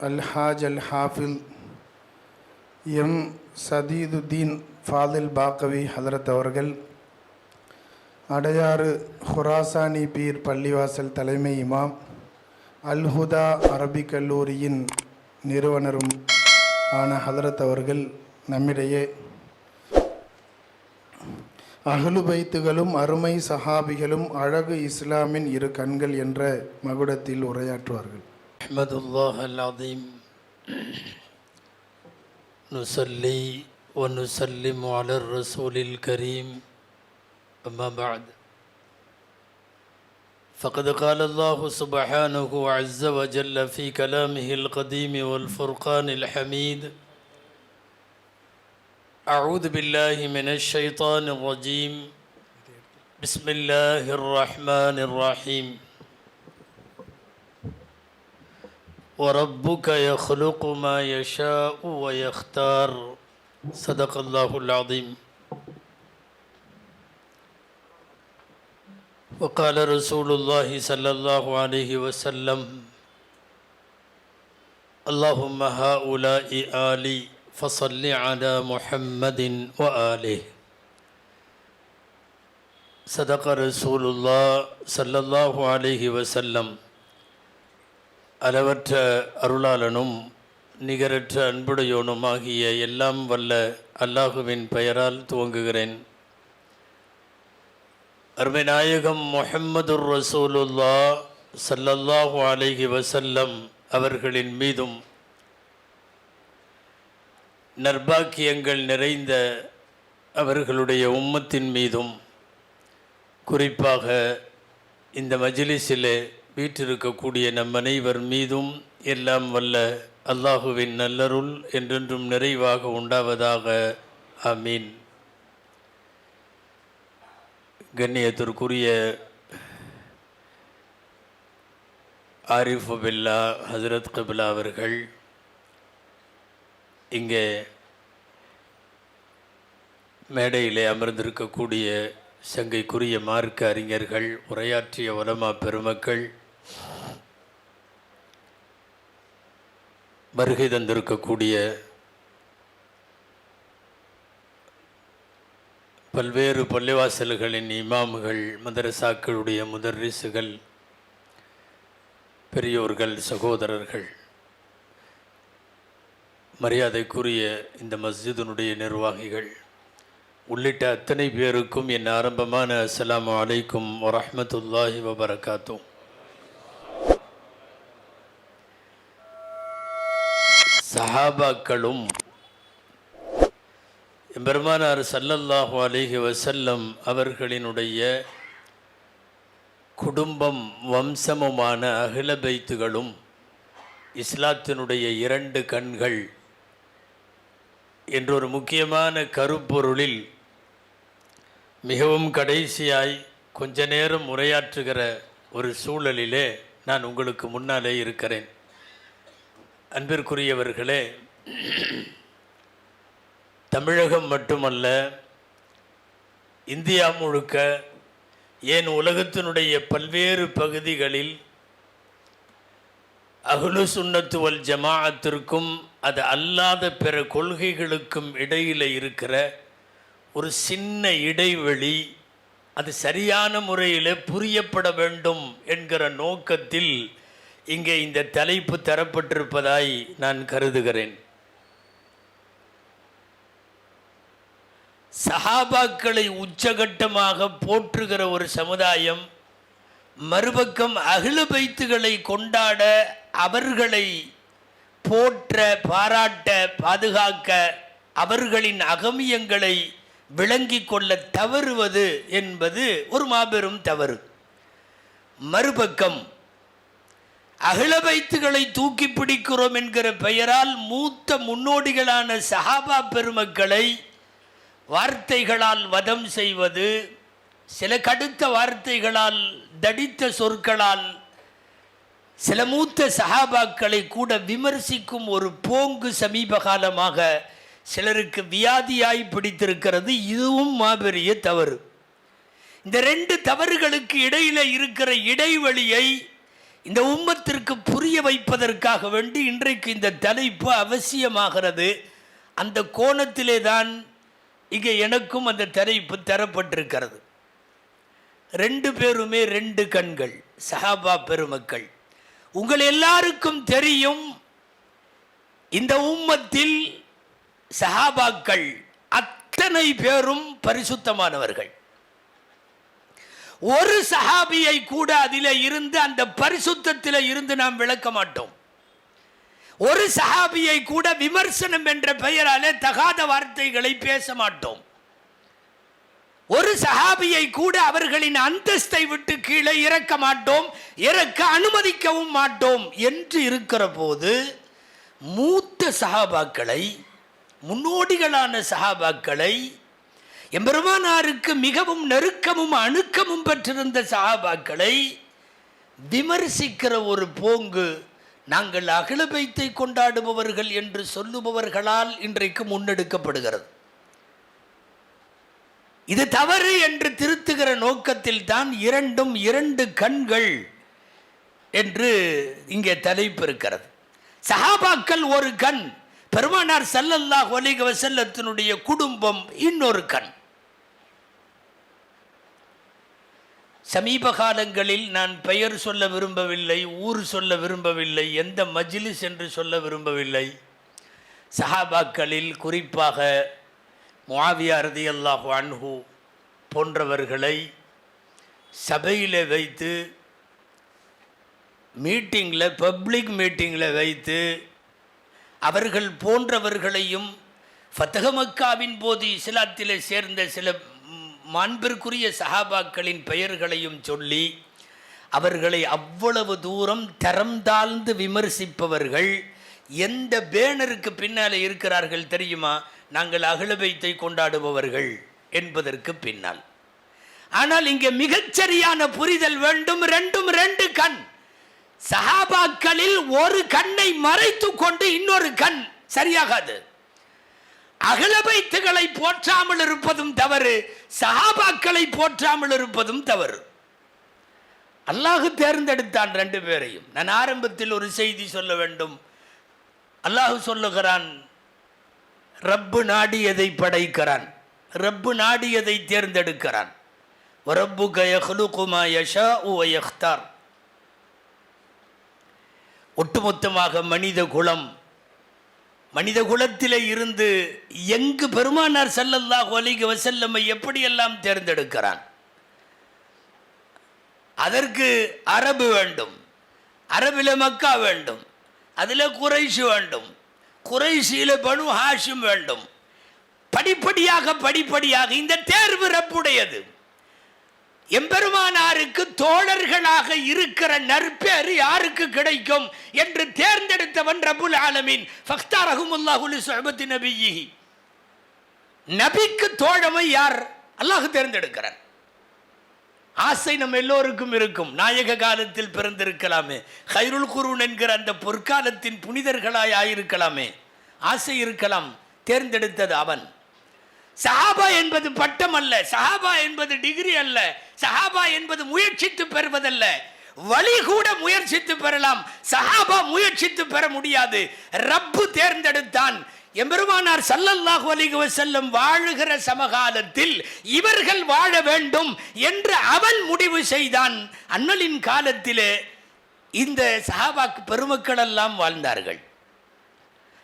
அல்ஹாஜ் அல் ஹாஃபில் எம் சதீதுதீன் ஃபாதில் பாக்கவி ஹதரத் அவர்கள், அடையாறு ஹுராசானி பீர் பள்ளிவாசல் தலைமை இமாம், அல் ஹுதா அரபிக் கல்லூரியின் நிறுவனரும் ஆன ஹதரத் அவர்கள் நம்மிடையே அஹ்லு பைத்துகளும் அருமை சஹாபிகளும் அழகு இஸ்லாமின் இரு கண்கள் என்ற மகுடத்தில் உரையாற்றுவார்கள். அஹ்மதுல்லாஹ் அல்-அஸீம் நுஸல்லி வ நுஸல்லிமு அலர் ரசூலில் கரீம் அம்மா பஅத் فقد قال الله سبحانه عز وجل في كلامه القديم والفرقان الحميد أعوذ بالله من الشيطان الرجيم بسم الله الرحمن الرحيم وربك يخلق ما يشاء ويختار صدق الله العظيم. وقال رسول الله صلى الله عليه وسلم اللهم هؤلاء آلي فصل على محمد وآله. صدق رسول الله صلى الله عليه وسلم. அளவற்ற அருளாளனும் நிகரற்ற அன்புடையோனுமாகிய எல்லாம் வல்ல அல்லாஹுவின் பெயரால் துவங்குகிறேன். அருமை நாயகம் முஹம்மதுர் ரசூலுல்லாஹ் ஸல்லல்லாஹு அலைஹி வஸல்லம் அவர்களின் மீதும் நற்பாக்கியங்கள் நிறைந்த அவர்களுடைய உம்மத்தின் மீதும், குறிப்பாக இந்த மஜ்லிஸிலே வீற்றிருக்கக்கூடிய நம் அனைவர் மீதும் எல்லாம் வல்ல அல்லாஹுவின் நல்லருள் என்றென்றும் நிறைவாக உண்டாவதாக. ஆமீன். கண்ணியத்திற்குரிய ஆரிஃப் பில்லா ஹசரத் கிப்லா அவர்கள் இங்கே மேடையிலே அமர்ந்திருக்கக்கூடிய சங்கைக்குரிய மார்க்க அறிஞர்கள், உரையாற்றிய உலமா பெருமக்கள், வருகை தந்திருக்கக்கூடிய பல்வேறு பள்ளிவாசல்களின் இமாம்கள், மதரசாக்களுடைய முதர்ரிசுகள், பெரியோர்கள், சகோதரர்கள், மரியாதைக்குரிய இந்த மஸ்ஜிதினுடைய நிர்வாகிகள் உள்ளிட்ட அத்தனை பேருக்கும் என் ஆரம்பமான அஸ்ஸலாமு அலைக்கும் வரஹ்மத்துல்லாஹி வபரகாத்துஹ். சஹாபாக்களும் பெருமானார் ஸல்லல்லாஹு அலைஹி வஸல்லம் அவர்களினுடைய குடும்பம் வம்சமுமான அஹ்ல பைத்துகளும் இஸ்லாத்தினுடைய இரண்டு கண்கள் என்றொரு முக்கியமான கருப்பொருளில் மிகவும் கடைசியாய் கொஞ்ச நேரம் உரையாற்றுகிற ஒரு சூழலிலே நான் உங்களுக்கு முன்னாலே இருக்கிறேன். அன்பிற்குரியவர்களே, தமிழகம் மட்டுமல்ல, இந்தியா முழுக்க, ஏன் உலகத்தினுடைய பல்வேறு பகுதிகளில் அஹ்லு சுன்னத்து வல் ஜமாஅத்திற்கும் அது அல்லாத பிற கொள்கைகளுக்கும் இடையில் இருக்கிற ஒரு சின்ன இடைவெளி, அது சரியான முறையில் புரியப்பட வேண்டும் என்கிற நோக்கத்தில் இங்கே இந்த தலைப்பு தரப்பட்டிருப்பதாய் நான் கருதுகிறேன். சஹாபாக்களை உச்சகட்டமாக போற்றுகிற ஒரு சமுதாயம், மறுபக்கம் அஹ்லு பைத்துகளை கொண்டாட, அவர்களை போற்ற, பாராட்ட, பாதுகாக்க, அவர்களின் அகமியங்களை விளங்கி கொள்ள தவறுவது என்பது ஒரு மாபெரும் தவறு. மறுபக்கம் அஹ்லு பைத்துகளை தூக்கி பிடிக்கிறோம் என்கிற பெயரால் மூத்த முன்னோடிகளான சஹாபா பெருமக்களை வார்த்தைகளால் வதம் செய்வது, சில கடுத்த வார்த்தைகளால், தடித்த சொற்களால் சில மூத்த சஹாபாக்களை கூட விமர்சிக்கும் ஒரு போங்கு சமீப காலமாக சிலருக்கு வியாதியாய் பிடித்திருக்கிறது. இதுவும் மாபெரிய தவறு. இந்த ரெண்டு தவறுகளுக்கு இடையில் இருக்கிற இடைவெளியை இந்த உம்மத்திற்கு புரிய வைப்பதற்காக வேண்டி இன்றைக்கு இந்த தலைப்பு அவசியமாகிறது. அந்த கோணத்திலே தான் இங்கே எனக்கும் அந்த தலைப்பு தரப்பட்டிருக்கிறது. 2 பேருமே 2 கண்கள், சஹாபா பெருமக்கள். உங்கள் எல்லாருக்கும் தெரியும், இந்த உம்மத்தில் சஹாபாக்கள் அத்தனை பேரும் பரிசுத்தமானவர்கள். ஒரு சஹாபியை கூட அதிலே இருந்து, அந்த பரிசுத்தத்திலே இருந்து நாம் விளக்க மாட்டோம். ஒரு சஹாபியை கூட விமர்சனம் என்ற பெயராலே தகாத வார்த்தைகளை பேச மாட்டோம். ஒரு சஹாபியை கூட அவர்களின் அந்தஸ்தை விட்டு கீழே இறக்க மாட்டோம், இறக்க அனுமதிக்கவும் மாட்டோம் என்று இருக்கிற போது, மூத்த சஹாபாக்களை, முன்னோடிகளான சஹாபாக்களை, எம்பெருமானாருக்கு மிகவும் நெருக்கமும் அணுக்கமும் பெற்றிருந்த சஹாபாக்களை விமர்சிக்கிற ஒரு போங்கு நாங்கள் அஹ்ல பைத்தை கொண்டாடுபவர்கள் என்று சொல்லுபவர்களால் இன்றைக்கு முன்னெடுக்கப்படுகிறது. இது தவறு என்று திருத்துகிற நோக்கத்தில் தான் 2 கண்கள் என்று இங்கே தலைப்பு இருக்கிறது. சஹாபாக்கள் ஒரு கண், பெருமானார் ஸல்லல்லாஹு அலைஹி வஸல்லத்தினுடைய குடும்பம் இன்னொரு கண். சமீப காலங்களில் நான் பெயர் சொல்ல விரும்பவில்லை, ஊர் சொல்ல விரும்பவில்லை, எந்த மஜ்லிஸ் என்று சொல்ல விரும்பவில்லை. சஹாபாக்களில் குறிப்பாக முஆவியா ரலியல்லாஹு அன்ஹு போன்றவர்களை சபையில் வைத்து, மீட்டிங்கில், பப்ளிக் மீட்டிங்கில் வைத்து, அவர்கள் போன்றவர்களையும் ஃபத்ஹ் மக்காவின் போது இஸ்லாத்திலே சேர்ந்த சில மாண்பிற்குரிய சஹாபாக்களின் பெயர்களையும் சொல்லி அவர்களை அவ்வளவு தூரம் தரம் தாழ்ந்து விமர்சிப்பவர்கள் எந்த பேனருக்கு பின்னாலே இருக்கிறார்கள் தெரியுமா? நாங்கள் அஹ்ல பைத்தை கொண்டாடுபவர்கள் என்பதற்கு பின்னால். ஆனால் இங்கே மிகச்சரியான புரிதல் வேண்டும். 2 கண். சஹாபாக்களில் ஒரு கண்ணை மறைத்து கொண்டு இன்னொரு கண் சரியாகாது. அஹ்ல பைத்துகளை போற்றாமல் இருப்பதும் தவறு, சஹாபாக்களை போற்றாமல் இருப்பதும் தவறு. அல்லாஹ் தேர்ந்தெடுத்தான் 2 பேரையும். நான் ஆரம்பத்தில் ஒரு செய்தி சொல்ல வேண்டும். அல்லாஹ் சொல்லுகிறான், ரப்பு நாடியதை படைக்கிறான், ரப்பு நாடியதை தேர்ந்தெடுக்கிறான். வரப்புக யஹ்லுகு மா யஷாஉ வ யக்தார். ஒட்டுமொத்தமாக மனித குலத்திலே இருந்து எங்கு பெருமானார் ஸல்லல்லாஹு அலைஹி வஸல்லமை எப்படியெல்லாம் தேர்ந்தெடுக்கிறான். அதற்கு அரபு வேண்டும், அரபில மக்கா வேண்டும், அதில் குறைஷ் வேண்டும், குறைஷில பனு ஹாஷிம் வேண்டும். படிப்படியாக இந்த தேர்வு ரப்புடையது. எம்பெருமானாருக்கு தோழர்களாக இருக்கிற நற்பேறு யாருக்கு கிடைக்கும் என்று தேர்ந்தெடுத்தவன் ரப்புல் ஆலமீன். ஃபக்தாரஹுமுல்லாஹு லிசுஹபத்தி நபியிஹி. நபிக்கு தோழமை யார்? அல்லாஹ் தேர்ந்தெடுக்கிறான். ஆசை நம்ம எல்லோருக்கும் இருக்கும். நாயக காலத்தில் பிறந்திருக்கலாமே, ஹைருல் குரூன் என்கிற அந்த பொற்காலத்தின் புனிதர்களாய் ஆயிருக்கலாமே, ஆசை இருக்கலாம். தேர்ந்தெடுத்தது அவன். சஹாபா என்பது பட்டம் அல்ல, சஹாபா என்பது டிகிரி அல்ல, சஹாபா என்பது முயற்சித்து பெறுவதல்ல. வழி கூட முயற்சித்து பெறலாம், சஹாபா முயற்சித்து பெற முடியாது. ரப்பு தேர்ந்தெடுத்தான். எம்பெருமானார் ஸல்லல்லாஹு அலைஹி வஸல்லம் வாழுகிற சமகாலத்தில் இவர்கள் வாழ வேண்டும் என்று அவன் முடிவு செய்தான். அண்ணலின் காலத்திலே இந்த சஹாபாக்கு பெருமக்கள் எல்லாம் வாழ்ந்தார்கள்.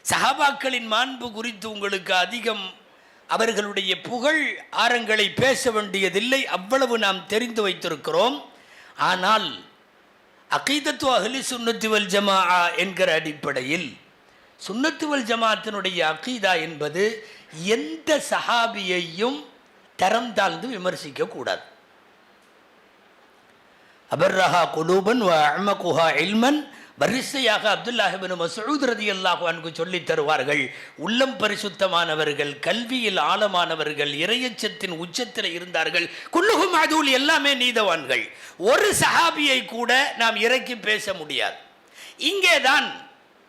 சஹாபாக்களின் மாண்பு குறித்து உங்களுக்கு அதிகம் அவர்களுடைய புகழ் ஆரங்களை பேச வேண்டியதில்லை, அவ்வளவு நாம் தெரிந்து வைத்திருக்கிறோம். ஆனால் அகீதத்து அஹ்லி சுன்னத்தி வல் ஜமாஅ என்கிற அடிப்படையில் சுன்னத்து வல் ஜமாஅத்தினுடைய அகீதா என்பது எந்த சஹாபியையும் தரம் தாழ்ந்து விமர்சிக்க கூடாது. அபர்ரஹா குலூபன் வ அஅமகுஹா இல்மன். வரிசையாக அப்துல்லாஹ் இப்னு மஸ்ஊத் ரலியல்லாஹு அன்ஹு சொல்லி தருவார்கள், உள்ளம் பரிசுத்தமானவர்கள், கல்வியில் ஆழமானவர்கள், இறையச்சத்தின் உச்சத்தில் இருந்தார்கள். குல்லுஹும் அதூல், எல்லாமே நீதவான்கள். ஒரு சஹாபியை கூட நாம் இறக்கி பேச முடியாது.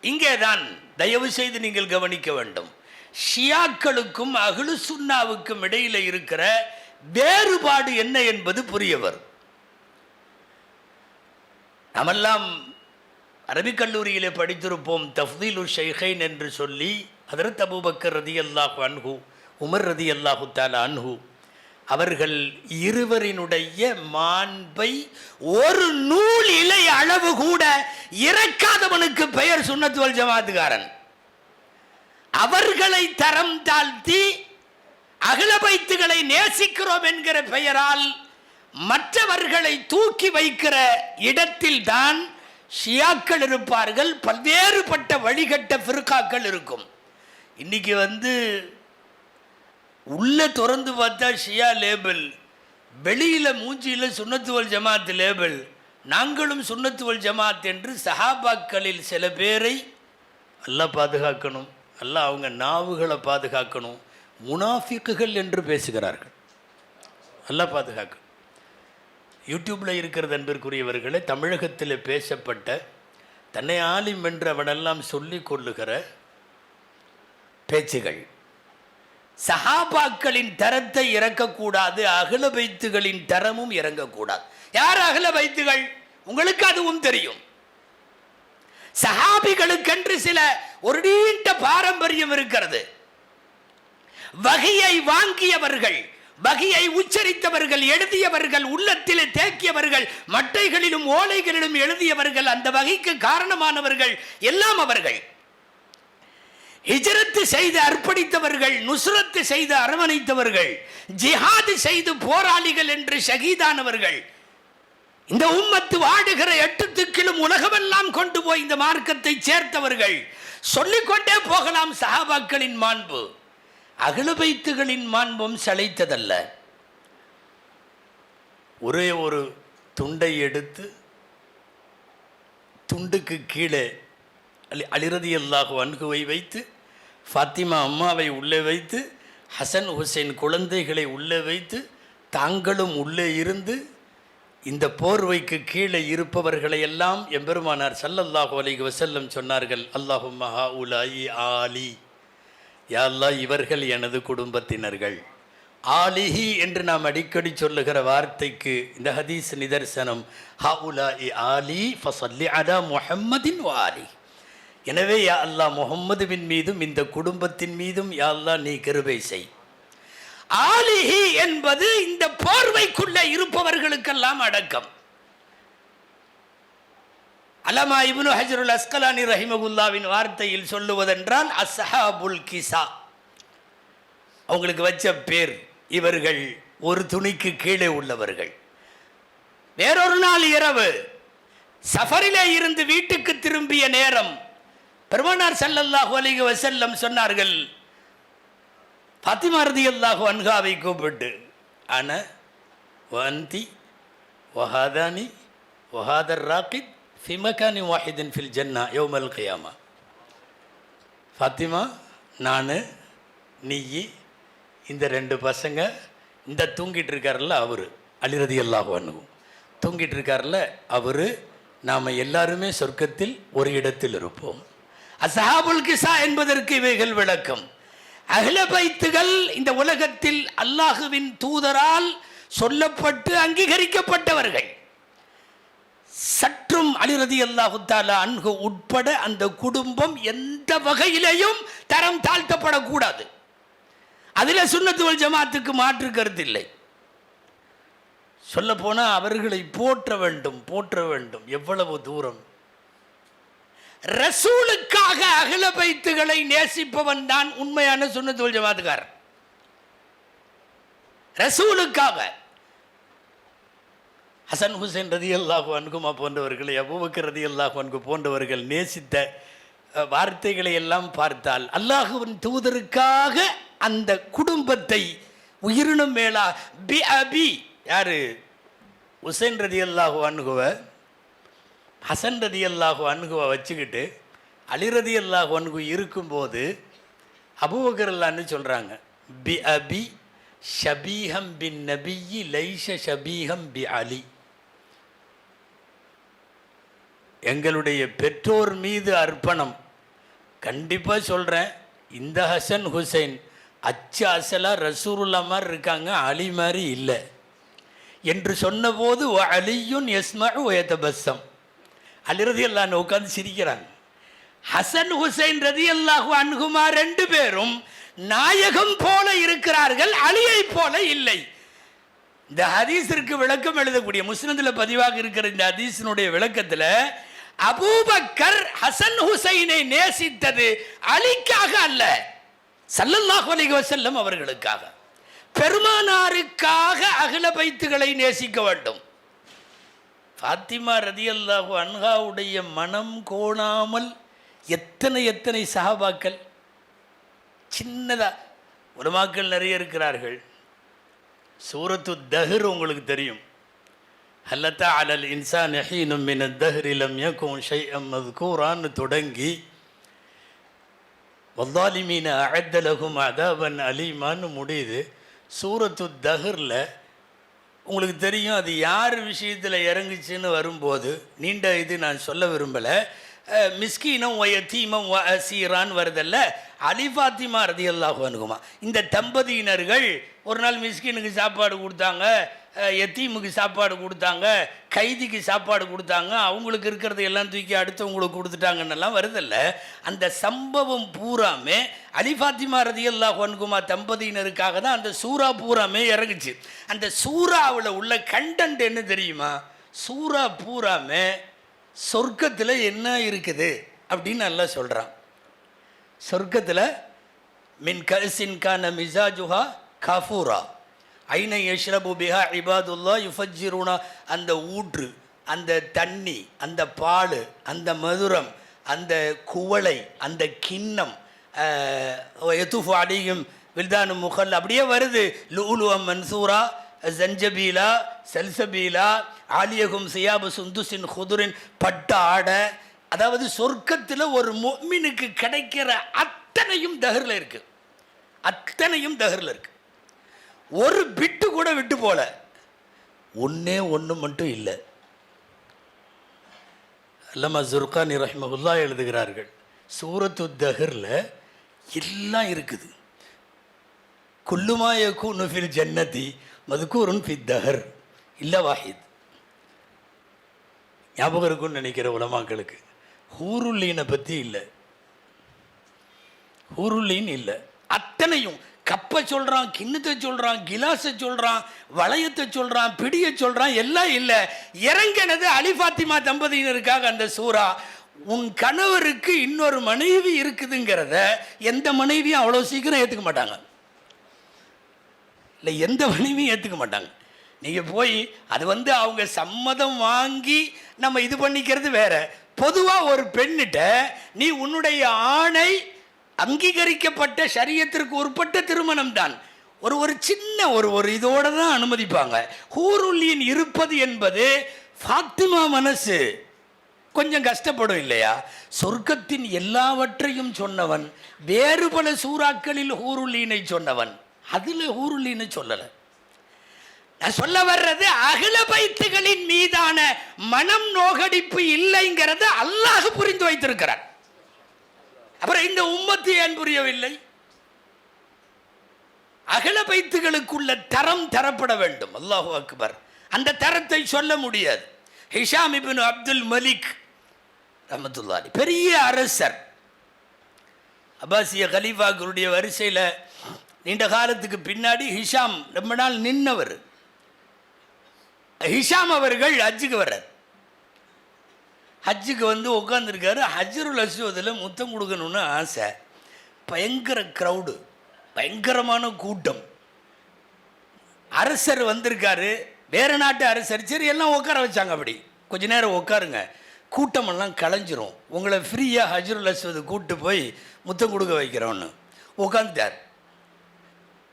இங்கேதான் தயவு செய்து நீங்கள் கவனிக்க வேண்டும். ஷியாக்களுக்கும் அஹ்லு சுன்னாவுக்கும் இடையில இருக்கிற வேறுபாடு என்ன என்பது புரிய வரும். நாமெல்லாம் அரபிக் கல்லூரியிலே படித்திருப்போம் தஃதீலுல் ஷைഖைன் என்று சொல்லி ஹதரத் அபூபக்கர் ரதியல்லாஹு அன்ஹு, உமர் ரதியல்லாஹு தஆலா அன்ஹு அவர்கள் இருவரினுடைய மாண்பை ஒரு நூல் இலை அளவு கூட இறக்காதவனுக்கு பெயர் சுன்னத் வல் ஜமாத்துக்காரன். அவர்களை தரம் தாழ்த்தி அஹ்ல பைத்துகளை நேசிக்கிறோம் என்கிற பெயரால் மற்றவர்களை தூக்கி வைக்கிற இடத்தில் தான் ஷியாக்கள் இருப்பார்கள், பல்வேறுபட்ட வழிகட்ட ஃபிர்காக்கள் இருக்கும். இன்னைக்கு உள்ள திறந்து பார்த்தா ஷியா லேபிள், வெளியில மூஞ்சியில சுன்னத்து வல் ஜமாத் லேபிள். நாங்களும் சுன்னத்து வல் ஜமாத் என்று சஹாபாக்களில் சில பேரை அல்லாஹ் பாதுகாக்கணும், அல்லாஹ் அவங்க நாவுகளை பாதுகாக்கணும், முனாஃபிக்குகள் என்று பேசுகிறார்கள். அல்லாஹ் பாதுகாக்கணும். யூடியூப்பில் இருக்கிறது அன்பிற்குரியவர்களே, தமிழகத்தில் பேசப்பட்ட தன்னை ஆலிம் என்று அவனெல்லாம் சொல்லிக் கொள்ளுகிற பேச்சுகள், சஹாபாக்களின் தரத்தை இறக்கக்கூடாது, அஹ்ல பைத்துகளின் தரமும் இறங்கக்கூடாது. யார் அஹ்ல பைத்துகள்? உங்களுக்கு அதுவும் தெரியும். சஹாபிகளுக்கென்று சில ஒரு நீண்ட பாரம்பரியம் இருக்கிறது. வகையை வாங்கியவர்கள், வகையை உச்சரித்தவர்கள், எழுதியவர்கள், உள்ளத்திலே தேக்கியவர்கள், மட்டைகளிலும் ஓலைகளிலும் எழுதியவர்கள், அந்த வகைக்கு காரணமானவர்கள் எல்லாம் அவர்கள். ஹிஜ்ரத் செய்து அர்ப்பணித்தவர்கள், நுஸ்ரத் செய்து அரவணைத்தவர்கள், ஜிஹாது செய்து போராளிகள் என்று ஷஹீதானவர்கள், இந்த உம்மத்து வாடுகிற 8 திக்கிலும் உலகமெல்லாம் கொண்டு போய் இந்த மார்க்கத்தை சேர்த்தவர்கள். சொல்லிக்கொண்டே போகலாம் சஹாபாக்களின் மாண்பு. அஹ்ல பைத்துகளின் மாண்பும் சளைத்ததல்ல. ஒரே ஒரு துண்டை எடுத்து துண்டுக்கு கீழே அலி ரலியல்லாஹு அன்ஹுவை வைத்து, ஃபாத்திமா அம்மாவை உள்ளே வைத்து, ஹசன் ஹுசைன் குழந்தைகளை உள்ளே வைத்து, தாங்களும் உள்ளே இருந்து இந்த போர்வைக்கு கீழே இருப்பவர்களை எல்லாம் எம்பெருமானார் ஸல்லல்லாஹு அலைஹி வஸல்லம் சொன்னார்கள், அல்லாஹும்ம ஹாஉலாஇ ஆலி, யா அல்லாஹ் இவர்கள் எனது குடும்பத்தினர்கள். ஆலிஹி என்று நாம் அடிக்கடி சொல்லுகிற வார்த்தைக்கு இந்த ஹதீஸ் நிதர்சனம். ஹாஉலாஇ ஆலி ஃபஸல்லி அலா முஹம்மதின் வ ஆலி. எனவே யா அல்லாஹ் முஹம்மதுவின் மீதும் இந்த குடும்பத்தின் மீதும் யா அல்லாஹ் நீ கிருபை செய். ஆலிஹி என்பது இந்த போர்வைக்குள்ளே இருப்பவர்களுக்கெல்லாம் அடக்கம். அல்லாமா இப்னு ஹஜ்ருல் அஸ்கலானி ரஹிமகுல்லாவின் வார்த்தையில் சொல்லுவதென்றால் அஸ்ஹாபுல் கிசா, அவங்களுக்கு வச்ச பேர். இவர்கள் ஒரு துணிக்கு கீழே உள்ளவர்கள். வேறொரு நாள் இரவு சஃபரிலே இருந்து வீட்டுக்கு திரும்பிய நேரம் பெருமானார் ஸல்லல்லாஹு அலைஹி வஸல்லம் சொன்னார்கள், ஃபாத்திமா ரலியல்லாஹு அன்ஹாவை கூப்பிட்டு, அன வந்தி வஹாதானி வஹாதர் ராகித் ஃபி மகானி வாஹிதின் ஃபில் ஜன்னா யௌமல் கியாமா. ஃபாத்திமா, நான், நீ, இந்த 2 பசங்க, இந்த தூங்கிட்டு இருக்கார்ல அவர் அலி ரலியல்லாஹு அன்ஹு தூங்கிட்டு இருக்கார்ல அவர், நாம் எல்லாருமே சொர்க்கத்தில் ஒரு இடத்தில் இருப்போம். அஸ்ஹாபுல் கிஸா என்பதற்கு இவைகள் விளக்கம். அஹ்ல பைத்துகள் இந்த உலகத்தில் அல்லாஹுவின் தூதரால் சொல்லப்பட்டு அங்கீகரிக்கப்பட்டவர்கள். சற்றும் அலி ரலியல்லாஹு தஆலா அன்ஹு உட்பட அந்த குடும்பம் எந்த வகையிலேயும் தரம் தாழ்த்தப்படக்கூடாது. அதில் சுன்னத்து வல் ஜமாத்துக்கு மாற்று கருத்தில்லை. சொல்ல போனால் அவர்களை போற்ற வேண்டும், போற்ற வேண்டும். எவ்வளவு தூரம்! ரசூலுக்காக அஹ்ல பைத்துகளை நேசிப்பவன் தான் உண்மையான சுன்னத்து வல் ஜமாத்துக்காரர். ரசூலுக்காக ஹசன் ஹுசைன் ரலியல்லாஹு அன்ஹுமா போன்றவர்களை, அபூபக்கர் ரலியல்லாஹு அன்ஹு போன்றவர்கள் நேசித்த வார்த்தைகளை எல்லாம் பார்த்தால், அல்லாஹுவின் தூதருக்காக அந்த குடும்பத்தை உயிரினும் மேலா பி அபி, யாரு ஹுசைன் ரலியல்லாஹு அன்ஹுவை, ஹசன் ரலியல்லாஹு அன்ஹுவை வச்சுக்கிட்டு அலி ரலியல்லாஹு அன்ஹு இருக்கும்போது அபூபக்கர் அல்லான்னு சொல்கிறாங்க, பி அபி ஷபீஹம் பின் நபியி லைஷ ஷபீஹம் பி அலி. எங்களுடைய பெற்றோர் மீது அர்ப்பணம். கண்டிப்பாக சொல்கிறேன், இந்த ஹசன் ஹுசைன் அச்சு அசலாக ரசூலுல்லா மாதிரி இருக்காங்க, அலி மாதிரி இல்லை என்று சொன்னபோது அலியுன் யஸ்மஉ வயதபஸ்ஸம், அலி ரலியல்லாஹு அன்ஹு உட்கார்ந்து சிரிக்கிறாங்க. ஹசன் ஹுசைன் ரலியல்லாஹு அன்ஹுமா ரெண்டு பேரும் நாயகம் போல இருக்கிறார்கள், அலியை போல இல்லை. இந்த ஹதீஸிற்கு விளக்கம் எழுதக்கூடிய முஸ்னதில் பதிவாக இருக்கிற இந்த ஹதீஸினுடைய விளக்கத்தில் அபூபக்கர் ஹசன் ஹுசைனை நேசித்தது அலிக்காக அல்ல, ஸல்லல்லாஹு அலைஹி வஸல்லம் அவர்களுக்காக. பெருமானாருக்காக அஹ்ல பைத்துகளை நேசிக்க வேண்டும். ஃபாத்திமா ரலியல்லாஹு அன்ஹாவுடைய மனம் கோணாமல் எத்தனை சஹாபாக்கள், சின்னதா உலமாக்கள் நிறைய இருக்கிறார்கள். சூரத்து தஹர் உங்களுக்கு தெரியும். ஹல்லத்தா அலல் இன்சான் ஹீனும் மின தஹ்ரி லம் யகுன் ஷைஅம் மذ்கூரான்னு தொடங்கி வல்லாலிமீன அஅத்த லஹும் அதாபன் அலீமான்னு முடியுது. சூரத்து தஹரில் உங்களுக்கு தெரியும் அது யார் விஷயத்தில் இறங்குச்சுன்னு வரும்போது நீண்ட இது நான் சொல்ல விரும்பலை. மிஸ்கீனம் ஒயத்தீமம் அசீரான்னு வருதல்ல, அலி ஃபாத்திமா ரலியல்லாஹு அன்ஹுமா இந்த தம்பதியினர்கள் ஒரு நாள் மிஸ்கீனுக்கு சாப்பாடு கொடுத்தாங்க, எத்தீமுக்கு சாப்பாடு கொடுத்தாங்க, கைதிக்கு சாப்பாடு கொடுத்தாங்க, அவங்களுக்கு இருக்கிறத எல்லாம் தூக்கி அடுத்தவங்களுக்கு கொடுத்துட்டாங்கன்னெல்லாம் வருதில்ல. அந்த சம்பவம் பூராமே அலி ஃபாத்திமா ரலியல்லாஹு அன்ஹுமா தம்பதியினருக்காக தான் அந்த சூறா பூராமே இறங்குச்சு. அந்த சூறாவில் உள்ள கண்டென்ட் என்ன தெரியுமா? சூறா பூராமே சொர்க்கத்தில் என்ன இருக்குது அப்படின்னு நல்லா சொல்கிறான். சொர்க்கத்தில் மின் கல்சின் கான மிசாஜுஹா காஃபூரா ஐனை யஷ்ரபு பிஹா இபாதுல்லா யுஃபஜ்ஜிருனா, அந்த ஊற்று, அந்த தண்ணி, அந்த பால், அந்த மதுரம், அந்த குவளை, அந்த கிண்ணம், யதுஃபு அலைஹிம் வில்தானு முகல் அப்படியே வருது. லுஉலுஅம் மன்சூரா ஜஞ்சபீலா சல்சபீலா ஆலியகும் சியாபு சுந்துசின் ஹுதுரின் பட்ட ஆடை. அதாவது சொர்க்கத்தில் ஒரு முஃமினுக்கு கிடைக்கிற அத்தனையும் தஹரில் இருக்கு, அத்தனையும் தஹரில் இருக்கு. ஒரு பிட்டு கூட விட்டு போல. ஒன்னே ஒன்று மட்டும் இல்லை. அல்லமா ஜுர்கானி ரஹ்மஹுல்லா எழுதுகிறார்கள், சூரத்து தஹரில் எல்லாம் இருக்குது. குல்லுமா யகூனு ஃபில் ஜன்னதி மதுக்கூருன் ஃபித் தஹர் இல்ல வாஹித். ஞாபகம் இருக்குன்னு நினைக்கிற உலமாக்களுக்கு ஹூருல்லீனை பற்றி இல்லை, ஹூருல்லீன் இல்லை. அத்தனையும் கப்பை சொல்கிறான், கிண்ணத்தை சொல்கிறான், கிலாஸை சொல்கிறான், வளையத்தை சொல்கிறான், பிடியை சொல்கிறான், எல்லாம் இல்லை. இறங்கினது அலி ஃபாத்திமா தம்பதியினருக்காக அந்த சூறா. உன் கணவருக்கு இன்னொரு மனைவி இருக்குதுங்கிறத எந்த மனைவியும் அவ்வளோ சீக்கிரம் ஏற்றுக்க மாட்டாங்க. இல்லை, எந்த மனைவியும் ஏற்றுக்க மாட்டாங்க. நீங்கள் போய் அது அவங்க சம்மதம் வாங்கி நம்ம இது பண்ணிக்கிறது வேற. பொதுவாக ஒரு பெண்ணிட்ட நீ உன்னுடைய ஆணை அங்கீகரிக்கப்பட்ட ஷரியத்திற்கு உட்பட்ட திருமணம் தான் ஒரு சின்ன ஒரு இதோட தான் அனுமதிப்பாங்க. ஹூருல்லின் இருப்பது என்பது ஃபாத்திமா மனசு கொஞ்சம் கஷ்டப்படும் இல்லையா? சொர்க்கத்தின் எல்லாவற்றையும் சொன்னவன், வேறு பல சூறாக்களில் ஹூருல்லீனை சொன்னவன், அதில் ஹூருல்லீனை சொல்லலை. நான் சொல்ல வர்றது அஹ்ல பைத்துகளின் மீதான மனம் நோகடிப்பு இல்லைங்கிறது அல்லாஹ் புரிந்து வைத்திருக்கிறார். அப்புறம் இந்த உம்மத்து ஏன் புரியவில்லை? அஹ்ல பைத்துகளுக்குள்ள தரம் தரப்பட வேண்டும். அல்லாஹு அக்பர். அந்த தரத்தை சொல்ல முடியாது. ஹிஷாம் இப்னு அப்துல் மலிக் ரஹ்மத்துல்லாஹி பெரிய அரசர், அப்பாசிய கலீஃபாக்களுடைய வரிசையில் நீண்ட காலத்துக்கு பின்னாடி ஹிஷாம் ரொம்ப நாள் நின்னவர். ஹிஷாம் அவர்கள் ஹஜ்ஜுக்கு வர்றார். ஹஜ்ஜுக்கு உட்காந்துருக்காரு. ஹஜ்ருல் அஸ்வதில் முத்தம் கொடுக்கணும்னு ஆசை. பயங்கர க்ரௌடு, பயங்கரமான கூட்டம். அரசர் வந்திருக்காரு, வேறு நாட்டு அரசர். சரி, எல்லாம் உட்கார வச்சாங்க. அப்படி கொஞ்ச நேரம் உட்காருங்க, கூட்டமெல்லாம் கலைஞ்சிரும், உங்களை ஃப்ரீயாக ஹஜ்ருல் அஸ்வது கூப்பிட்டு போய் முத்தம் கொடுக்க வைக்கிறோன்னு உட்காந்துட்டார்.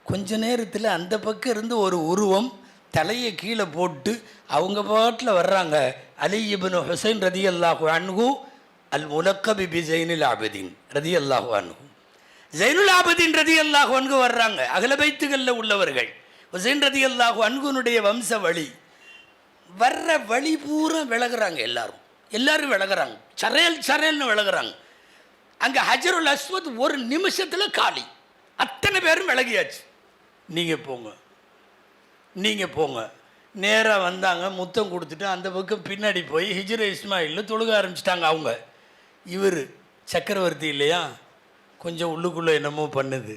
கொஞ்ச நேரத்தில் அந்த பக்கம் இருந்து ஒரு உருவம் தலையை கீழே போட்டு அவங்க பாட்டில் வர்றாங்க. அலி இப்னு ஹுசைன் ரலியல்லாஹு அன்ஹு அல் முலக்கபி பி ஜைனுல் ஆபிதீன் ரலியல்லாஹு அன்ஹு. ஜைனுல் ஆபிதீன் ரலியல்லாஹு அன்ஹு வர்றாங்க. அஹ்ல பைத்துகளில் உள்ளவர்கள். ஹுசைன் ரலியல்லாஹு அன்ஹுனுடைய வம்ச வழி. வர்ற வழி பூரா விலகுறாங்க. எல்லாரும் விலகுறாங்க. சரேல்னு விலகுறாங்க. அங்கே ஹஜ்ருல் அஸ்வத் ஒரு நிமிஷத்தில் காலி. அத்தனை பேரும் விலகியாச்சு. நீங்கள் போங்க. நேராக வந்தாங்க, முத்தம் கொடுத்துட்டு அந்த பக்கம் பின்னாடி போய் ஹிஜ்ர இஸ்மாயில் தொழுக ஆரம்பிச்சிட்டாங்க. அவங்க இவர் சக்கரவர்த்தி இல்லையா, கொஞ்சம் உள்ளுக்குள்ளே என்னமோ பண்ணுது.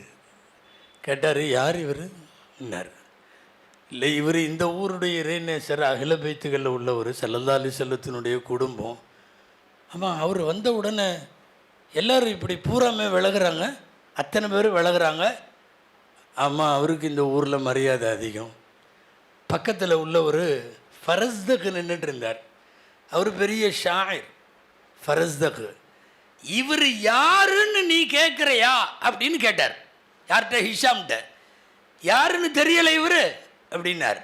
கேட்டார், யார் இவர் என்னார். இல்லை, இவர் இந்த ஊருடைய இறைநேசர், அகில பைத்துகளில் உள்ளவர், ஸல்லல்லாஹு அலைஹி வஸல்லத்தினுடைய குடும்பம். ஆமாம், அவர் வந்த உடனே எல்லோரும் இப்படி பூராமே விலகுறாங்க, அத்தனை பேர் விலகுறாங்க. ஆமாம், அவருக்கு இந்த ஊரில் மரியாதை அதிகம். பக்கத்தில் உள்ள ஒரு ஃபரஸ்தக் நின்றுட்டு இருந்தார். அவர் பெரிய ஷாயிர் ஃபரஸ்தக். இவர் யாருன்னு நீ கேட்குறையா அப்படின்னு கேட்டார். யார்கிட்ட? ஹிஷாம்கிட்ட. யாருன்னு தெரியலை இவர் அப்படின்னார்.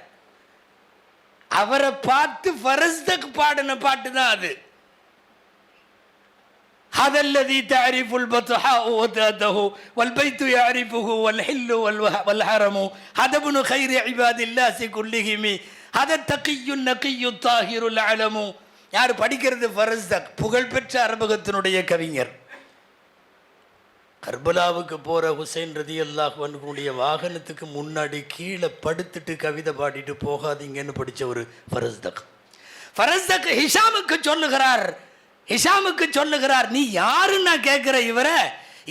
அவரை பார்த்து ஃபரஸ்தக் பாடின பாட்டு தான் அது. هذا الذي تعرف البطحاء وتاته والبيت يعرفه والحل والحرم هذا ابن خير عباد الله كلهم هذا التقي النقي الطاهر العلم. யார் படிக்கிறது? ஃபரஸ்தக், புகழ்பெற்ற அரபகத்தினுடைய கவிஞர். கர்பலாவுக்கு போகிற ஹுசைன் ரதியல்லாஹு அன்ஹுடைய வாகனத்துக்கு முன்னாடி கீழே படுத்துட்டு கவிதை பாடிட்டு போகாதீங்கன்னு படித்த ஒரு ஃபரஸ்தக். ஃபரஸ்தக் ஹிஷாமுக்கு சொல்லுகிறார், நீ யாருன்னு நான் கேட்குற இவரை?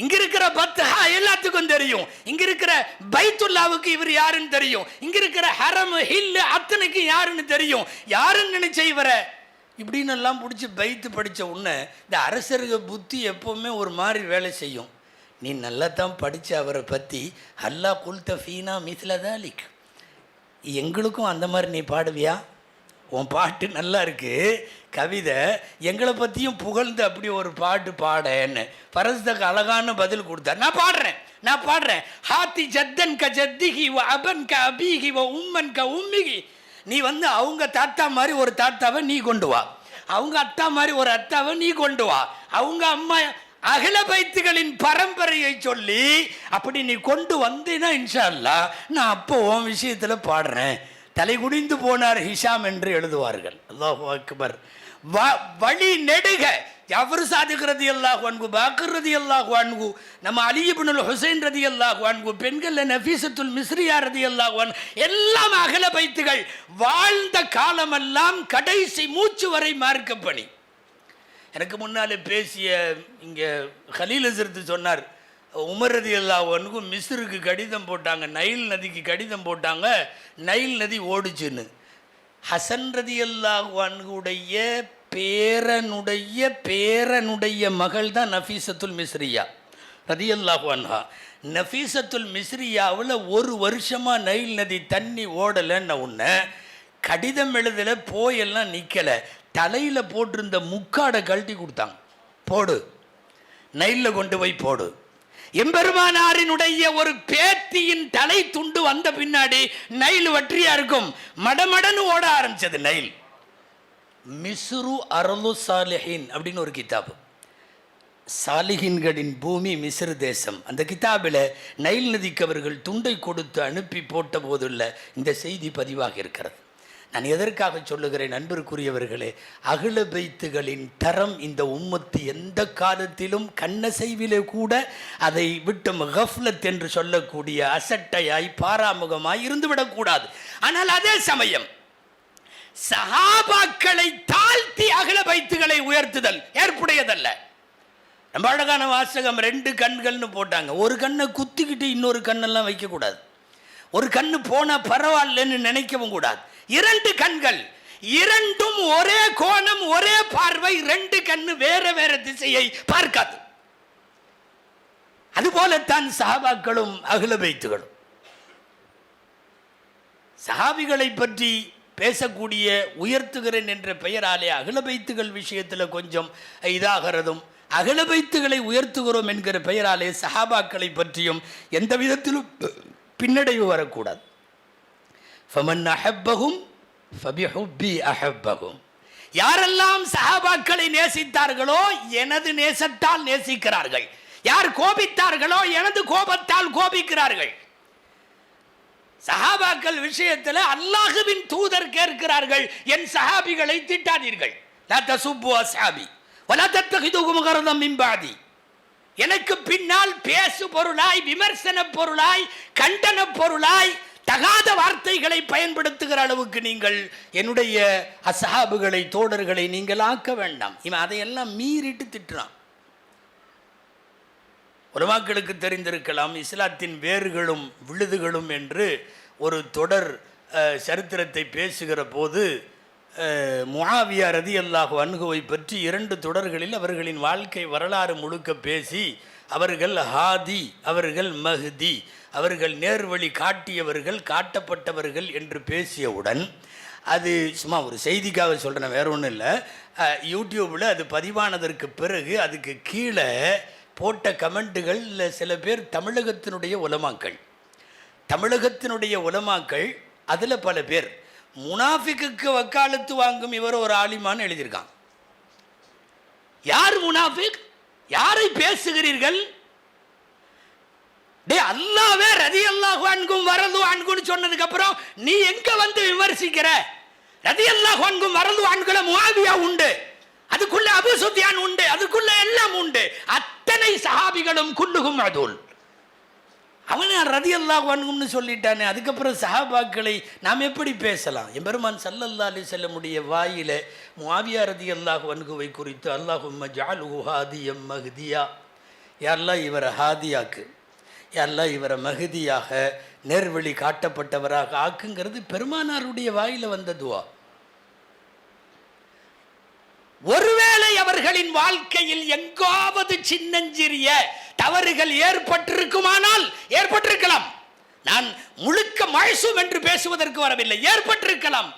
இங்க இருக்கிற பத்ஹா எல்லாத்துக்கும் தெரியும், இங்க இருக்கிற பைத்துல்லாவுக்கு இவர் யாருன்னு தெரியும், இங்க இருக்கிற ஹரம் ஹில் அத்தனைக்கு யாருன்னு தெரியும், யாருன்னு நினைச்ச இவரை இப்படின்னு எல்லாம் பிடிச்சி பைத்து படித்த உடனே இந்த அரசர்கள் புத்தி எப்போவுமே ஒரு மாதிரி வேலை செய்யும். நீ நல்லா தான் படித்த அவரை பற்றி அல்லா குல்த ஃபீனா மிஸ்லதாலிக், எங்களுக்கும் அந்த மாதிரி நீ பாடுவியா? உன் பாட்டு நல்லா இருக்கு, கவிதை, எங்களை பற்றியும் புகழ்ந்து அப்படி ஒரு பாட்டு பாடன்னு ஃபரஸ்தக் அழகான பதில் கொடுத்தார். நான் பாடுறேன். ஹாத்தி ஜத்தன் க ஜத்திகி வ அபன் க அபீகி வ உம்மன் க உம்மிகி. நீ வந்து அவங்க தாத்தா மாதிரி ஒரு தாத்தாவை நீ கொண்டு வா, அவங்க அத்தா மாதிரி ஒரு அத்தாவை நீ கொண்டு வா, அவங்க அம்மா அகில பைத்துகளின் பரம்பரையை சொல்லி அப்படி நீ கொண்டு வந்தீன்னா இன்ஷா அல்லாஹ் நான் அப்போ உன் விஷயத்தில் பாடுறேன். தலை குனிந்து போனார் ஹிஷாம் என்று எழுதுவார்கள். அல்லாஹு அக்பர். வழி நெடுக ஜாஃபர் சாதிக் ரலியல்லாஹு அன்ஹு, பாக்கர் ரலியல்லாஹு அன்ஹு, நம்ம அலி இப்னுல் ஹுசைன் ரலியல்லாஹு அன்ஹு, பெண்கள் நஃபீசத்துல் மிஸ்ரியா ரலியல்லாஹு அன்ஹு, எல்லாம் அகல பைத்துகள் வாழ்ந்த காலமெல்லாம் கடைசி மூச்சு வரை மார்க்க பணி. எனக்கு முன்னாலே பேசிய இங்கே கலீல் ஹஸரத் சொன்னார், உமர் ரலியல்லாஹு அன்ஹு மிஸ்ருக்கு கடிதம் போட்டாங்க, நைல் நதிக்கு கடிதம் போட்டாங்க, நைல் நதி ஓடுச்சுன்னு. ஹசன் ரலியல்லாஹு அன்ஹுடைய பேரனுடைய மகள் தான் நஃபீசத்துல் மிஸ்ரியா ரலியல்லாஹு அன்ஹா. நஃபீசத்துல் மிஸ்ரியாவில் ஒரு வருஷமாக நைல் நதி தண்ணி ஓடலைன்னு உடனே கடிதம் எழுதலை, போயெல்லாம் நிற்கலை, தலையில் போட்டிருந்த முக்காடை கழட்டி கொடுத்தாங்க. போடு, நைலில் கொண்டு போய் போடு. எம்பெருமானாரினுடைய ஒரு பேத்தியின் தலை துண்டு வந்த பின்னாடி நைல் வற்றியா இருக்கும், மடமடன்னு ஓட ஆரம்பிச்சது நைல். மிஸ்ரு அர்லு சாலிஹின் அப்படின்னு ஒரு கிதாபு, சாலிஹின்களின் பூமி மிஸ்ர் தேசம். அந்த கிதாபில் நைல் நதிக்கு அவர்கள் துண்டை கொடுத்து அனுப்பி போட்ட போதுள்ள இந்த செய்தி பதிவாக இருக்கிறது. நான் எதற்காக சொல்லுகிறேன் அன்பிற்குரியவர்களே, அகில பைத்துகளின் தரம் இந்த உம்மத்து எந்த காலத்திலும் கண்ணசைவிலே கூட அதை விட்டு கஃப்லத் என்று சொல்லக்கூடிய அசட்டையாய் பாராமுகமாய் இருந்துவிடக்கூடாது. ஆனால் அதே சமயம் சஹாபாக்களை தாழ்த்தி அகில பைத்துகளை உயர்த்துதல் ஏற்புடையதல்ல. நம்ம அழகான வாசகம், 2 கண்கள்னு போட்டாங்க. ஒரு கண்ணை குத்திக்கிட்டு இன்னொரு கண்ணெல்லாம் வைக்கக்கூடாது, ஒரு கண்ணு போனால் பரவாயில்லன்னு நினைக்கவும் கூடாது. 2 கண்கள், இரண்டும் ஒரே கோணம், ஒரே பார்வை, 2 கண்ணு வேற வேற திசையை பார்க்காது. அதுபோலத்தான் சஹாபாக்களும் அஹ்ல பைத்துகளும். சஹாபிகளை பற்றி பேசக்கூடிய உயர்த்துகிறேன் என்ற பெயராலே அஹ்ல பைத்துகள் விஷயத்தில் கொஞ்சம் இதாகிறதும், அஹ்ல பைத்துகளை உயர்த்துகிறோம் என்கிற பெயராலே சஹாபாக்களை பற்றியும் எந்த விதத்திலும் பின்னடைவு வரக்கூடாது. ஃபமன் அஹப்பஹும் ஃபபிஹுப்பி அஹப்பஹும். யாரெல்லாம் சஹாபாக்களை நேசித்தார்களோ எனது நேசத்தால் நேசிக்கிறார்கள், யார் கோபித்தார்களோ எனது கோபத்தால் கோபிக்கிறார்கள். சஹாபாக்கள் விஷயத்தில் அல்லாஹ்வின் தூதர் கேட்கிறார்கள், என் சஹாபிகளை திட்டாதீர்கள். லா தசுப்பு அஸ்ஹாபி வலா தத்தகிதுஹும் கரதம் மின் பாதி. எனக்கு பின்னால் பேசு பொருளாய், விமர்சன பொருளாய், கண்டன பொருளாய், தகாத வார்த்தைகளை பயன்படுத்துகிற அளவுக்கு நீங்கள் என்னுடைய அஸ்ஹாபுகளை தோழர்களை நீங்கள் ஆக்க வேண்டாம். இவன் அதையெல்லாம் மீறிட்டு திட்டுறான். உலமாக்களுக்கு தெரிந்திருக்கலாம், இஸ்லாத்தின் வேர்களும் விழுதுகளும் என்று ஒரு தொடர் சரித்திரத்தை பேசுகிற போது முஆவியா ரலியல்லாஹு அன்ஹுவை பற்றி 2 தொடர்களில் அவர்களின் வாழ்க்கை வரலாறு முழுக்க பேசி அவர்கள் ஹாதி, அவர்கள் மஹ்தி, அவர்கள் நேர்வழி காட்டியவர்கள், காட்டப்பட்டவர்கள் என்று பேசியவுடன், அது சும்மா ஒரு செய்திக்காக சொல்கிறேன், வேற ஒன்றும் இல்லை, யூடியூப்பில் அது பதிவானதற்கு பிறகு அதுக்கு கீழே போட்ட கமெண்ட்டுகள் சில பேர் தமிழகத்தினுடைய உலமாக்கள் அதில் பல பேர் முனாஃபிக்குக்கு வக்காலத்து வாங்கும் இவர் ஒரு ஆலிமான்னு எழுதியிருக்கான். யார் முனாஃபிக்? யாரை பேசுகிறீர்கள்? அல்லாஹ்வே ரலியல்லாஹு அன்ஹும் வரது அன்ஹுன்னு சொன்னதுக்கு அப்புறம் நீ எங்க வந்து விமர்சிக்கிற? ரலியல்லாஹு அன்ஹும் வரது அன்ஹுல முஆவியா உண்டு, அதுக்குள்ள அபூ சுஃபியான் உண்டு, அதுக்குள்ள எல்லாம் உண்டு. அத்தனை சஹாபிகளும் குல்லுஹும் அதுல். அவன் ரலியல்லாஹு அன்ஹும்னு சொல்லிட்டானே, அதுக்கப்புறம் சஹாபாக்களை நாம் எப்படி பேசலாம்? எம்பெருமான் ஸல்லல்லாஹு அலைஹி வஸல்லமுடைய வாயில முஆவியா ரலியல்லாஹு அன்ஹுவை குறித்து அல்லாஹும்ம ஜஅல்ஹு ஹாதியம் மஹ்தியா, யா அல்லாஹ் இவரை ஹாதியாக்கு, யா அல்லாஹ் இவரை மஹ்தியாக நேர்வழி காட்டப்பட்டவராக ஆக்குங்கிறது பெருமானாருடைய வாயில வந்த துவா. ஒருவேளை அவர்களின் வாழ்க்கையில் எங்காவது சின்னஞ்சிறிய தவறுகள் ஏற்பட்டிருக்குமானால் ஏற்பட்டிருக்கலாம். நான் முழுக்க மழ்சூம் என்று பேசுவதற்கு வரவில்லை, ஏற்பட்டிருக்கலாம்.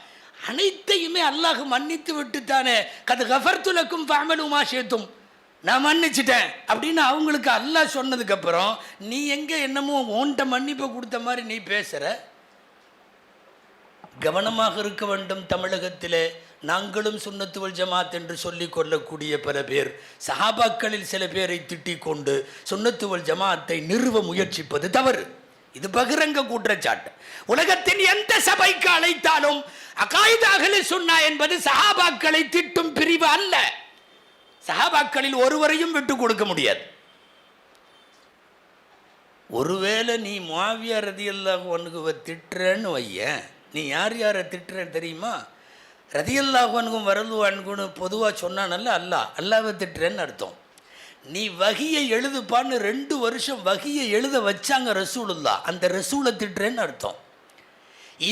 அனைத்தையுமே அல்லாஹ் மன்னித்து விட்டுத்தானே, கது கஃபர்து லக்கும் ஃபஅமலு மா ஷி'தும், நான் மன்னிச்சிட்டேன் அப்படின்னு அவங்களுக்கு அல்லாஹ் சொன்னதுக்கு அப்புறம் நீ எங்க என்னமோ உன்கிட்ட மன்னிப்பை கொடுத்த மாதிரி நீ பேசுற? கவனமாக இருக்க வேண்டும். தமிழகத்திலே நாங்களும் சுன்னத்து வல் ஜமாத் என்று சொல்லிக் கொள்ளக்கூடிய பல பேர் சஹாபாக்களில் சில பேரை திட்டிக் கொண்டு சுன்னத்து வல் ஜமாத்தை நிறுவ முயற்சிப்பது தவறு. இது பகிரங்க குற்றச்சாட்டு. உலகத்தின் எந்த சபைக்கு அழைத்தாலும் அகாயித் அஹ்லு சுன்னா என்பது சஹாபாக்களை திட்டும் பிரிவு அல்ல. சஹாபாக்களில் ஒருவரையும் விட்டு கொடுக்க முடியாது. ஒருவேளை நீ முஆவியா ரலியல்லாஹு அன்ஹுவை திட்டுறன்னு வையேன், நீ யார் யாரை திட்டுற தெரியுமா? ரலியல்லாஹு அன்ஹும் வரது அன்ஹுன்னு பொதுவாக சொன்னானல்ல, அல்லாஹ்வை திட்டுறேன்னு அர்த்தம். நீ வஹியை எழுதுப்பான்னு 2 வருஷம் வஹியை எழுத வச்சாங்க ரசூலுல்லாஹ், அந்த ரசூலை திட்டுறேன்னு அர்த்தம்.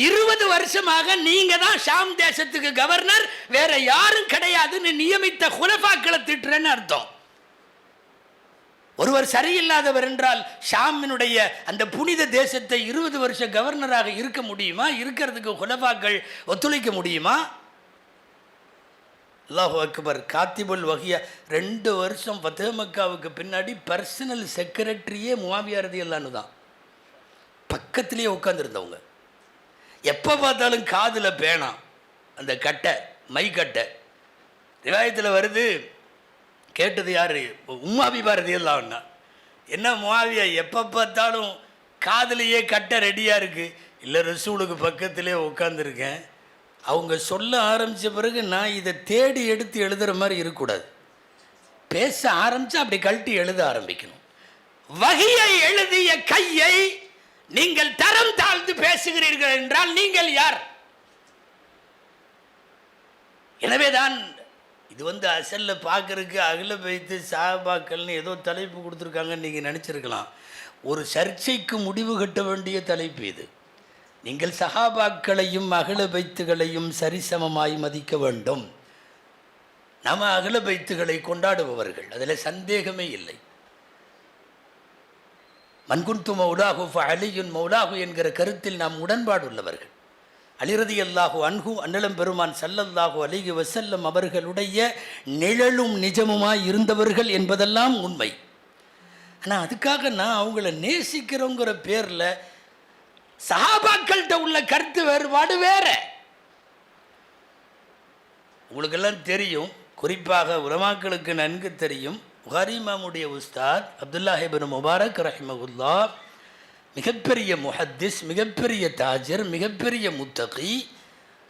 20 வருஷமாக நீங்க தான் ஷாம் தேசத்துக்கு கவர்னர், வேற யாரும் கிடையாதுன்னு நியமித்த குலஃபாக்களை திட்டுறேன்னு அர்த்தம். ஒருவர் சரியில்லாதவர் என்றால் ஷாமினுடைய அந்த புனித தேசத்தை 20 வருஷ கவர்னராக இருக்க முடியுமா? இருக்கிறதுக்கு குலஃபாக்கள் ஒத்துழைக்க முடியுமா? அல்லாஹு அக்பர். காத்திபுல் வஹியா 2 வருஷம் ஃபத்ஹ் மக்காவுக்கு பின்னாடி பர்சனல் செக்ரட்டரியே முஆவியா ரலியல்லாஹு தான், பக்கத்திலேயே உட்கார்ந்துருந்தவங்க. எப்போ பார்த்தாலும் காதில் பேனா, அந்த கட்டை, மை கட்டை. ரிவாயத்தில் வருது, கேட்டது யார்? உம்மா ஹபீபா ரலியல்லாஹு அன்ஹா. என்ன முஆவியா எப்போ பார்த்தாலும் காதிலேயே கட்டை ரெடியாக இருக்குது? இல்லை, ரசூலுக்கு பக்கத்திலே உட்காந்துருக்கேன். அவங்க சொல்ல ஆரம்பித்த பிறகு நான் இதை தேடி எடுத்து எழுதுகிற மாதிரி இருக்கக்கூடாது. பேச ஆரம்பித்தா அப்படி கழட்டி எழுத ஆரம்பிக்கணும். வஹியை எழுதிய கையை நீங்கள் தரம் தாழ்ந்து பேசுகிறீர்கள் என்றால் நீங்கள் யார்? எனவேதான் இது அசல்ல பார்க்கறதுக்கு அகில பைத்து சஹாபாக்கள்னு ஏதோ தலைப்பு கொடுத்துருக்காங்கன்னு நீங்கள் நினச்சிருக்கலாம். ஒரு சர்ச்சைக்கு முடிவு கட்ட வேண்டிய தலைப்பு இது. நீங்கள் சஹாபாக்களையும் அகில பைத்துகளையும் சரிசமமாய் மதிக்க வேண்டும். நம்ம அகில பைத்துகளை கொண்டாடுபவர்கள், அதில் சந்தேகமே இல்லை. மன்குன்து மௌலாஹு ஃபஅலியுன் மௌலாஹு என்கிற கருத்தில் நாம் உடன்பாடு உள்ளவர்கள். அலி ரலியல்லாஹு அன்ஹு அன்னலம் பெருமான் ஸல்லல்லாஹு அலைஹி வஸல்லம் அவர்களுடைய நிழலும் நிஜமுமாய் இருந்தவர்கள் என்பதெல்லாம் உண்மை. ஆனால் அதுக்காக நான் அவங்கள நேசிக்கிறோங்கிற பேரில் சஹாபாக்கள்கிட்ட உள்ள கருத்து வேறுபாடு வேற. உங்களுக்கெல்லாம் தெரியும், குறிப்பாக உலமாக்களுக்கு நன்கு தெரியும், புகாரி இமாமுடைய உஸ்தாத் அப்துல்லாஹ் இப்னு முபாரக் ரஹிமஹுல்லாஹ் மிகப்பெரிய முஹத்திஸ், மிகப்பெரிய தாஜர், மிகப்பெரிய முத்தகி.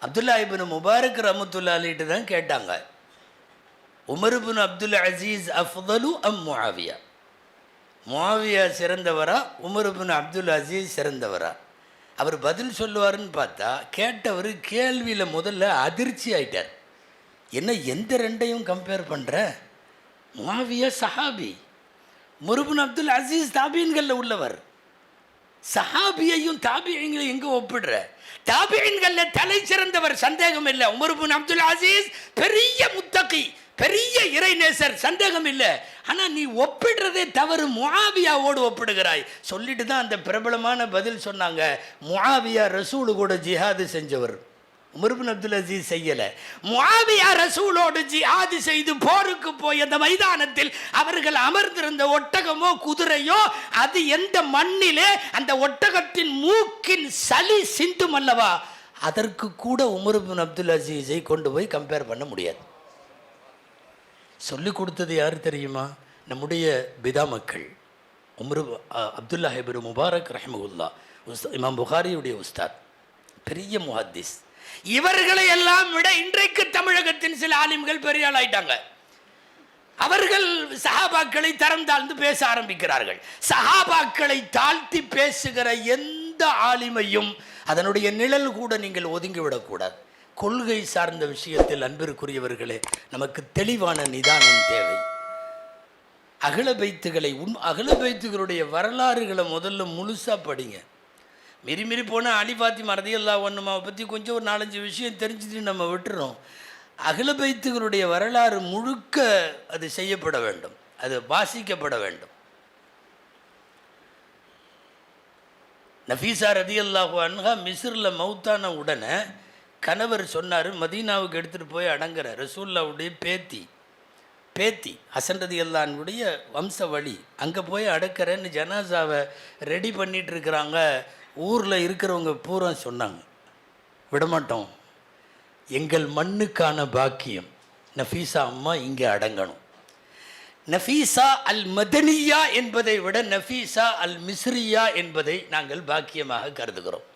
அப்துல்லாஹ் இப்னு முபாரக் ரஹ்மத்துல்லாஹி அலைஹி தான் கேட்டாங்க, உமர் இப்னு அப்துல் அசீஸ் அஃதலு அம் முஆவியா? Muawiya சிறந்தவரா, Umar ibn Abdul Azeez சிறந்தவரா? அவர் பதில் சொல்லுவாருன்னு பார்த்தா கேட்டவர் கேள்வியில் முதல்ல அதிர்ச்சி ஆயிட்டார். என்ன எந்த ரெண்டையும் கம்பேர் பண்ணுற? முஆவியா சஹாபி, உமர் இப்னு அப்துல் அசீஸ் தாபீன்களில் உள்ளவர். சஹாபியையும் தாபியங்களையும் எங்கே ஒப்பிடுற? தாபியன்களில் தலை சிறந்தவர், சந்தேகம் இல்லை. உமர் இப்னு அப்துல் அசீஸ் பெரிய முத்தகி, பெரிய இறைநேசர், சந்தேகம் இல்லை. ஆனால் நீ ஒப்பிடுறதே தவறு, முஆவியாவோடு ஒப்பிடுகிறாய். சொல்லிட்டு தான் அந்த பிரபலமான பதில் சொன்னாங்க. முஆவியா ரசூலு கூட ஜிஹாது செஞ்சவர், உமர் இப்னு அப்துல் அசீஸ் செய்யலை. முஆவியா ரசூலோடு ஜிஹாது செய்து போருக்கு போய் அந்த மைதானத்தில் அவர்கள் அமர்ந்திருந்த ஒட்டகமோ குதிரையோ அது எந்த மண்ணிலே அந்த ஒட்டகத்தின் மூக்கின் சளி சிந்தும் அல்லவா, அதற்கு கூட உமர் இப்னு அப்துல் அசீஸை கொண்டு போய் கம்பேர் பண்ண முடியாது. சொல்லிக் கொடுத்தது யார் தெரியுமா? நம்முடைய பிதா மக்கள். உமர் அப்துல்லா இப்னு முபாரக் ரஹ்மஹுல்லா, இமாம் புகாரியுடைய உஸ்தாத், பெரிய முஹத்திஸ். இவர்களை எல்லாம் விட இன்றைக்கு தமிழகத்தின் சில ஆலிம்கள் பெரிய ஆளாயிட்டாங்க. அவர்கள் சஹாபாக்களை தரம் தாழ்ந்து பேச ஆரம்பிக்கிறார்கள். சஹாபாக்களை தாழ்த்தி பேசுகிற எந்த ஆலிமையும் அதனுடைய நிழல் கூட நீங்கள் ஒதுங்கிவிடக்கூடாது. கொள்கை சார்ந்த விஷயத்தில் அன்பிற்குரியவர்களே நமக்கு தெளிவான நிதானம் தேவை. அகில பைத்துகளை அகில பைத்துகளுடைய வரலாறுகளை முதல்ல முழுசாக படிங்க. மீறி போனால் அலி ஃபாத்திமா ரலியல்லாஹு அன்ஹுவை பற்றி கொஞ்சம் ஒரு 4-5 விஷயம் தெரிஞ்சுட்டு நம்ம விட்டுறோம். அகில பைத்துகளுடைய வரலாறு முழுக்க அது செய்யப்பட வேண்டும், அது வாசிக்கப்பட வேண்டும். நஃபீஸா ரலியல்லாஹு அன்ஹா மிஸ்ரில் மௌத்தான உடனே கணவர் சொன்னார், மதீனாவுக்கு எடுத்துகிட்டு போய் அடங்குற. ரசூலுல்லாஹ்வுடைய பேத்தி ஹசன் ரலியல்லாஹு அன்ஹுடைய வம்ச வழி, அங்கே போய் அடக்கிறேன்னு ஜனாசாவை ரெடி பண்ணிட்டு இருக்கிறாங்க. ஊரில் இருக்கிறவங்க பூரா சொன்னாங்க, விடமாட்டோம், எங்கள் மண்ணுக்கான பாக்கியம், நஃபீஸா அம்மா இங்கே அடங்கணும். நஃபீஸா அல் மதனியா என்பதை விட நஃபீஸா அல் மிஸ்ரியா என்பதை நாங்கள் பாக்கியமாக கருதுகிறோம்.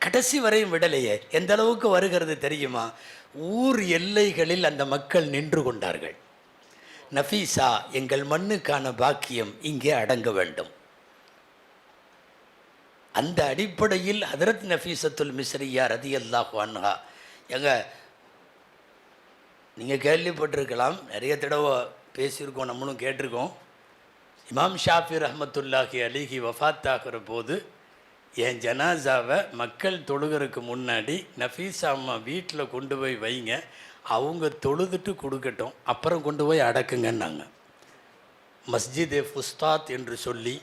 கடைசி வரையும் விடலையே. எந்த அளவுக்கு வருகிறது தெரியுமா? ஊர் எல்லைகளில் அந்த மக்கள் நின்று கொண்டார்கள். நஃபீஸா எங்கள் மண்ணுக்கான பாக்கியம் இங்கே அடங்க வேண்டும். அந்த அடிப்படையில் ஹதரத் நஃபீஸத்துல் மிஸ்ரியா ரலியல்லாஹு அன்ஹா, நீங்கள் கேள்விப்பட்டிருக்கலாம், நிறைய தடவை பேசியிருக்கோம், நம்மளும் கேட்டிருக்கோம். இமாம் ஷாஃபி ரஹ்மத்துல்லாஹி அலைஹி வஃபாத் ஆகிற போது என் ஜனாசாவை மக்கள் தொழுகிறதுக்கு முன்னாடி நஃபீஸா அம்மா வீட்டில் கொண்டு போய் வைங்க, அவங்க தொழுதுட்டு கொடுக்கட்டும், அப்புறம் கொண்டு போய் அடக்குங்கன்னாங்க. மஸ்ஜித் ஃபுஸ்தாத் என்று சொல்லி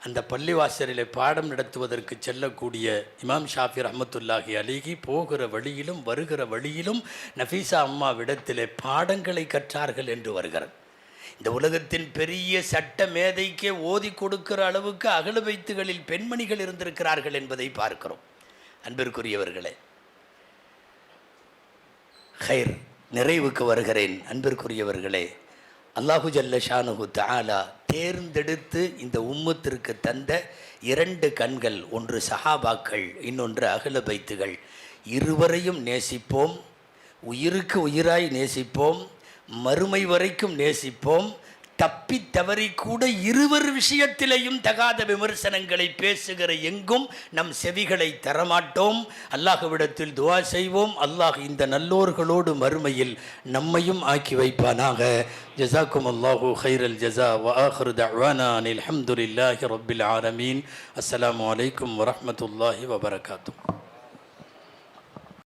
அந்த பள்ளிவாசலில் பாடம் நடத்துவதற்கு செல்லக்கூடிய இமாம் ஷாஃபி ரஹ்மத்துல்லாஹி அலைஹி போகிற வழியிலும் வருகிற வழியிலும் நஃபீஸா அம்மாவிடத்திலே பாடங்களை கற்றார்கள் என்று வருகிறது. இந்த உலகத்தின் பெரிய சட்ட மேதைக்கே ஓதி கொடுக்கிற அளவுக்கு அகல பைத்துகளில் பெண்மணிகள் இருந்திருக்கிறார்கள் என்பதை பார்க்கிறோம். அன்பிற்குரியவர்களே, ஹைர், நிறைவுக்கு வருகிறேன். அன்பிற்குரியவர்களே, அல்லாஹு ஜல்ல ஷானுஹு தஆலா தேர்ந்தெடுத்து இந்த உம்மத்திற்கு தந்த 2 கண்கள், ஒன்று சஹாபாக்கள், இன்னொன்று அஹ்ல பைத்துகள். இருவரையும் நேசிப்போம், உயிருக்கு உயிராய் நேசிப்போம், மறுமை வரைக்கும் நேசிப்போம். தப்பி தவறி கூட இருவர் விஷயத்திலேயும் தகாத விமர்சனங்களை பேசுகிற எங்கும் நம் செவிகளை தரமாட்டோம். அல்லாஹ்விடத்தில் துஆ செய்வோம். அல்லாஹ் இந்த நல்லோர்களோடு மறுமையில் நம்மையும் ஆக்கி வைப்பானாக. ஜஸாக்கும் அல்லாஹு ஹைரல் ஜஸா வ ஆஹிரு தஅவானா அனில் ஹம்துலில்லாஹி ரப்பில் ஆலமீன். அஸ்ஸலாமு அலைக்கும் வரஹ்மத்துல்லாஹி வபரகாத்துஹு.